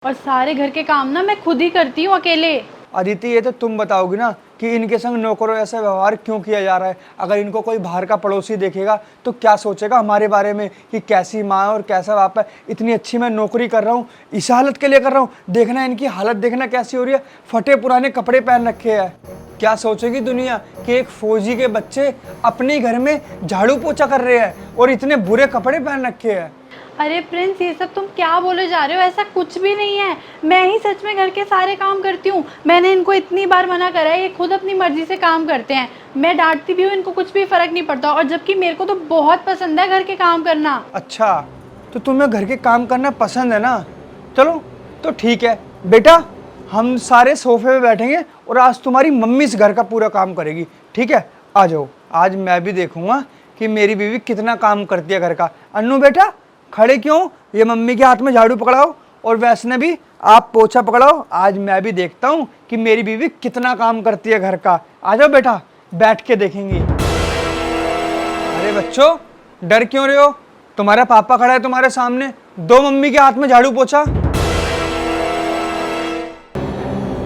और सारे घर के काम ना मैं खुद ही करती हूँ अकेले। अदिति, ये तो तुम बताओगी ना कि इनके संग नौकरों ऐसा व्यवहार क्यों किया जा रहा है। अगर इनको कोई बाहर का पड़ोसी देखेगा तो क्या सोचेगा हमारे बारे में कि कैसी माँ और कैसा बाप है। इतनी अच्छी मैं नौकरी कर रहा हूँ, इस हालत के लिए कर रहा हूँ। देखना इनकी हालत, देखना कैसी हो रही है। फटे पुराने कपड़े पहन रखे हैं। क्या सोचेगी दुनिया कि एक फौजी के बच्चे अपने घर में झाड़ू पोछा कर रहे हैं और इतने बुरे कपड़े पहन रखे हैं। अरे प्रिंस, ये सब तुम क्या बोले जा रहे हो? ऐसा कुछ भी नहीं है। मैं ही सच में घर के सारे काम करती हूँ। मैंने इनको इतनी बार मना करा है, ये खुद अपनी मर्जी से काम करते हैं। मैं डांटती भी हूँ, इनको कुछ भी फर्क नहीं पड़ता। और जबकि मेरे को तो बहुत पसंद है घर के काम करना। अच्छा, तो तुम्हें घर के काम करना पसंद है ना? चलो तो ठीक है बेटा, हम सारे सोफे पे बैठेंगे और आज तुम्हारी मम्मी इस घर का पूरा काम करेगी। ठीक है, आ जाओ। आज मैं भी देखूंगा कि मेरी बीवी कितना काम करती है घर का। अन्नू बेटा, खड़े क्यों? ये मम्मी के हाथ में झाड़ू पकड़ाओ और वैष्णवी भी आप पोछा पकड़ाओ। आज मैं भी देखता हूँ कि मेरी बीवी कितना काम करती है घर का। आ जाओ बेटा, बैठ के देखेंगी। अरे बच्चों, डर क्यों रहे हो? तुम्हारा पापा खड़ा है तुम्हारे सामने, दो मम्मी के हाथ में झाड़ू पोछा।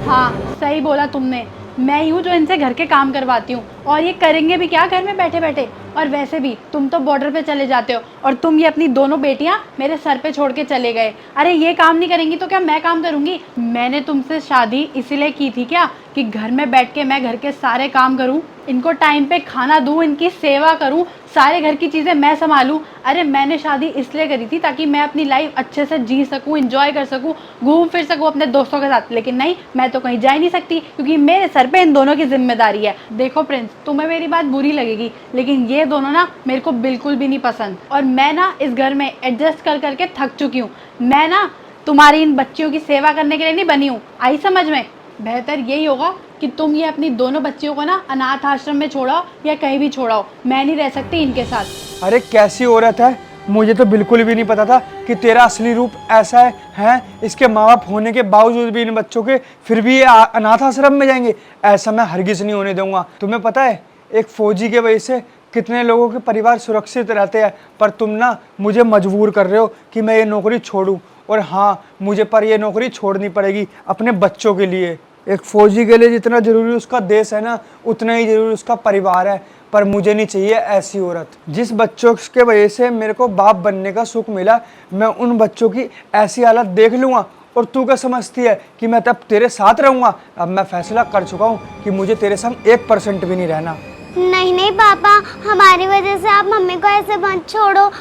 हाँ, सही बोला तुमने। मैं ही हूँ जो इनसे घर के काम करवाती हूँ। और ये करेंगे भी क्या घर में बैठे बैठे? और वैसे भी तुम तो बॉर्डर पे चले जाते हो और तुम ये अपनी दोनों बेटियां मेरे सर पे छोड़ के चले गए। अरे ये काम नहीं करेंगी तो क्या मैं काम करूँगी? मैंने तुमसे शादी इसीलिए की थी क्या कि घर में बैठ के मैं घर के सारे काम करूँ, इनको टाइम पे खाना दूँ, इनकी सेवा करूँ, सारे घर की चीज़ें मैं संभालूँ। अरे मैंने शादी इसलिए करी थी ताकि मैं अपनी लाइफ अच्छे से जी सकूँ, इंजॉय कर सकूँ, घूम फिर सकूँ अपने दोस्तों के साथ। लेकिन नहीं, मैं तो कहीं जा ही नहीं सकती क्योंकि मेरे सर पे इन दोनों की जिम्मेदारी है। देखो प्रिंस, तुम्हें मेरी बात बुरी लगेगी लेकिन ये दोनों ना मेरे को बिल्कुल भी नहीं पसंद। और मैं ना इस घर में एडजस्ट कर करके थक चुकी हूँ। मैं ना तुम्हारी इन बच्चियों की सेवा करने के लिए नहीं बनी हूँ। आई समझ में? बेहतर यही होगा कि तुम ये अपनी दोनों बच्चियों को ना अनाथ आश्रम में छोड़ाओ या कहीं भी छोड़ाओ। मैं नहीं रह सकती इनके साथ। अरे कैसी औरत है, मुझे तो बिल्कुल भी नहीं पता था कि तेरा असली रूप ऐसा है। इसके माँ बाप होने के बावजूद भी इन बच्चों के फिर भी ये अनाथ आश्रम में जाएंगे। ऐसा मैं हरगिज नहीं होने दूंगा। तुम्हें पता है एक फौजी के वजह से कितने लोगों के परिवार सुरक्षित रहते हैं, पर तुम ना मुझे मजबूर कर रहे हो कि मैं ये नौकरी छोड़ूं। और हाँ, मुझे पर ये नौकरी छोड़नी पड़ेगी अपने बच्चों के लिए। एक फौजी के लिए जितना जरूरी उसका देश है ना, उतना ही जरूरी उसका परिवार है। पर मुझे नहीं चाहिए ऐसी औरत। जिस बच्चों के वजह से मेरे को बाप बनने का सुख मिला, मैं उन बच्चों की ऐसी हालत देख लूँगा। और तू क्या समझती है कि मैं तब तेरे साथ रहूँगा? अब मैं फैसला कर चुका हूँ कि मुझे तेरे संग 1% भी नहीं रहना। नहीं नहीं पापा, हमारी वजह से आप मम्मी को ऐसे मत छोड़ो।